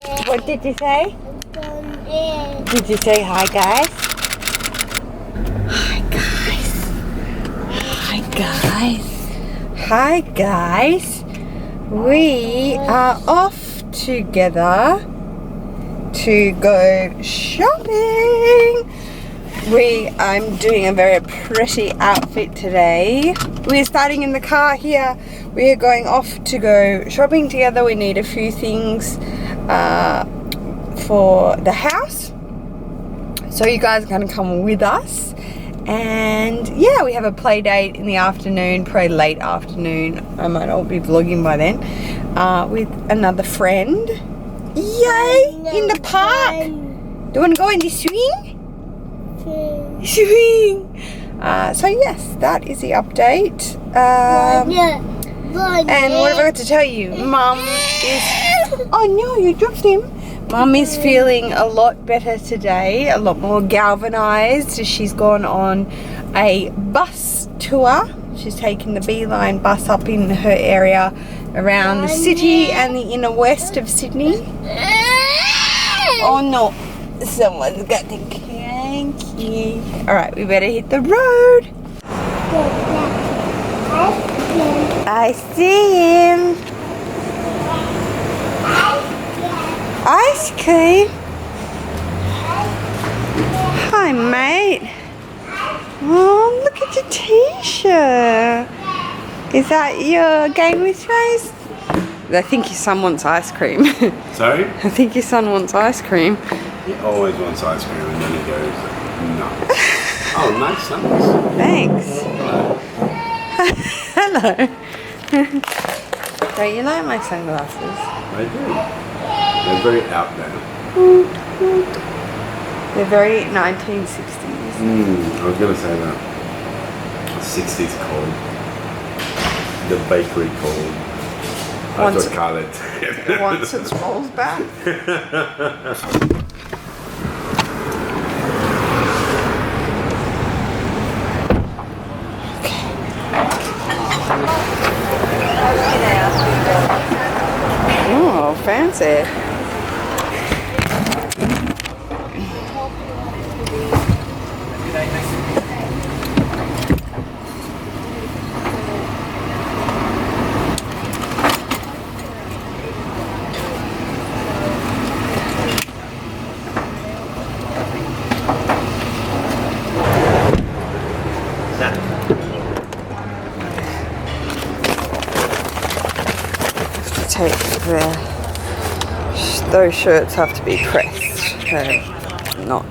What did you say? Did you say hi, guys? Hi, guys. Hi, guys. Hi, guys. We are off together to go shopping. I'm doing a very pretty outfit today. We're starting in the car here. We are going off to go shopping together. We need a few things for the house. So you guys are going to come with us. And yeah, we have a play date in the afternoon, probably late afternoon. I might not be vlogging by then. With another friend. Yay! In the park! Do you want to go in the swing? Swing! So yes, that is the update. And what have I got to tell you? Mum is... Oh no, you dropped him. Mum is feeling a lot better today, a lot more galvanized. She's gone on a bus tour. She's taken the Beeline bus up in her area around the city and the inner west of Sydney. Oh no, someone's got the cranky. Alright, we better hit the road. I see him. Ice cream? Hi, mate. Oh, look at your t-shirt. Is that your game with face? I think your son wants ice cream. Sorry? I think your son wants ice cream. He always wants ice cream and then he goes, no. Oh, nice sunglasses. Thanks. Hello. Hello. Don't you like my sunglasses? I do. They're very out there. They're very 1960s. I was going to say that. 60s cold. The bakery cold. Once it rolls back. Oh, fancy. Those shirts have to be pressed. They're not.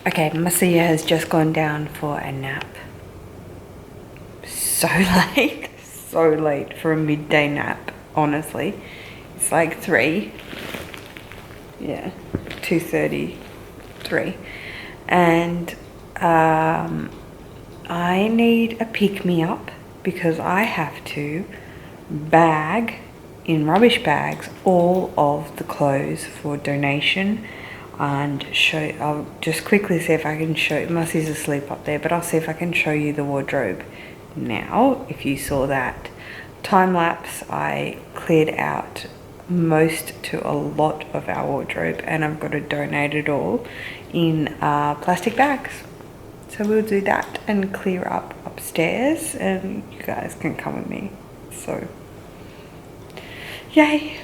Okay, Marcia has just gone down for a nap. So late. So late for a midday nap, honestly. It's like 3. Yeah, 2:33. And I need a pick-me-up because I have to bag in rubbish bags all of the clothes for donation and I'll just quickly see if I can show, Mussie's asleep up there, but I'll see if I can show you the wardrobe now. If you saw that time lapse, I cleared out most to a lot of our wardrobe and I've got to donate it all in plastic bags. So we'll do that and clear up upstairs and you guys can come with me. So, yay!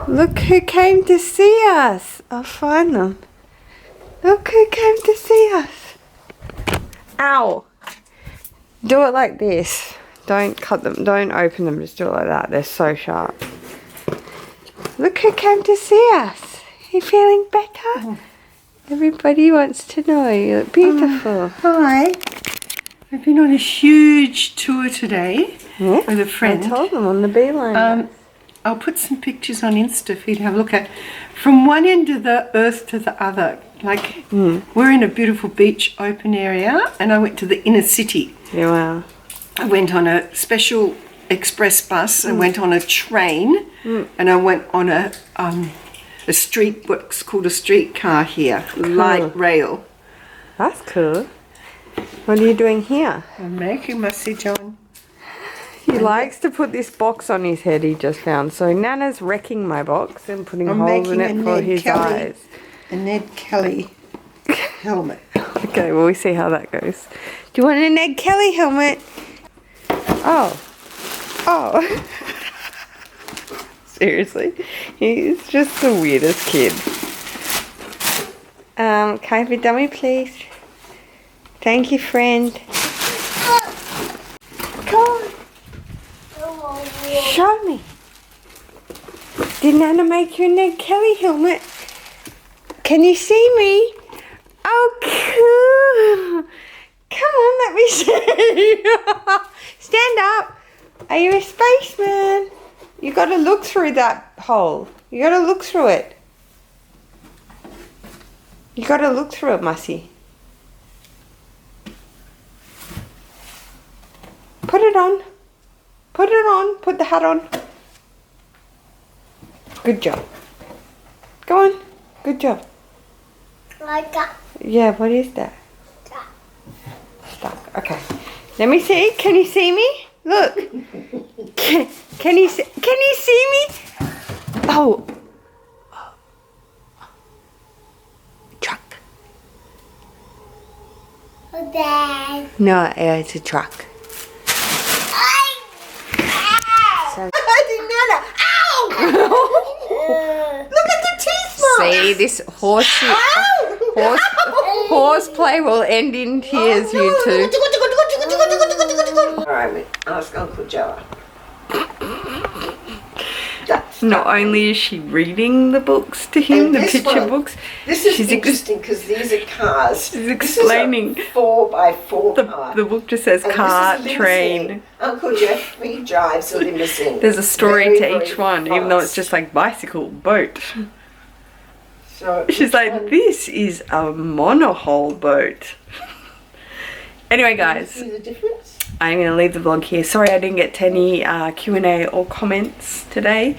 Look who came to see us. I'll find them. Look who came to see us. Ow. Do it like this. Don't cut them. Don't open them. Just do it like that. They're so sharp. Look who came to see us. You feeling better? Everybody wants to know. You look beautiful. Hi. I've been on a huge tour today with a friend. I told them on the beeline. I'll put some pictures on Insta for you to have a look at. From one end of the earth to the other. Like, we're in a beautiful beach open area, and I went to the inner city. Yeah, wow. I went on a special express bus. I went on a train, and I went on a street, what's called a streetcar here, light rail. That's cool. What are you doing here? I'm making my sit on. He likes to put this box on his head he just found. So Nana's wrecking my box and putting I'm holes in making it a for Ned his Kelly. eyes. A Ned Kelly helmet. Okay, well, we see how that goes. Do you want a Ned Kelly helmet? Oh. Oh. Seriously. He's just the weirdest kid. Can I have a dummy, please? Thank you, friend. Come on. Show me. Did Nana make you a Ned Kelly helmet? Can you see me? Oh, cool. Come on, let me see. Stand up. Are you a spaceman? You got to look through that hole. You got to look through it. You got to look through it, Mussy. Put it on. Put it on. Put the hat on. Good job. Go on. Good job. Like that. Yeah, what is that? Stuck. Okay. Let me see. Can you see me? Look. Can you see me? Oh. Truck. Dad. No, it's a truck. So, Look at the teeth mark. see, this horseplay will end in tears, you two. Alright, ask Uncle Joe. Not only is she reading the books to him, And the this picture one, books, This is she's interesting because these are cars. she's explaining. This is a 4x4 car. The book just says And car, this is a train. limousine. Uncle Jeffrey drives a limousine. There's a story Very, to very each one, even though it's fast. just like bicycle, boat. So She's which like, one- this is a monohull boat. Anyway, guys, See the difference? I'm going to leave the vlog here. Sorry I didn't get to any Q&A or comments today.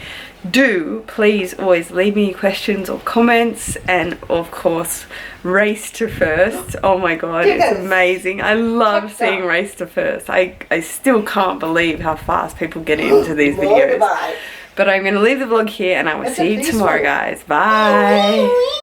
Do please always leave me questions or comments, and of course race to first. Oh my god, it's Yes. amazing. I love seeing race to first. I still can't believe how fast people get into these videos. Motorbike. But I'm going to leave the vlog here, and I will That's see a you peaceful. tomorrow, guys. Bye.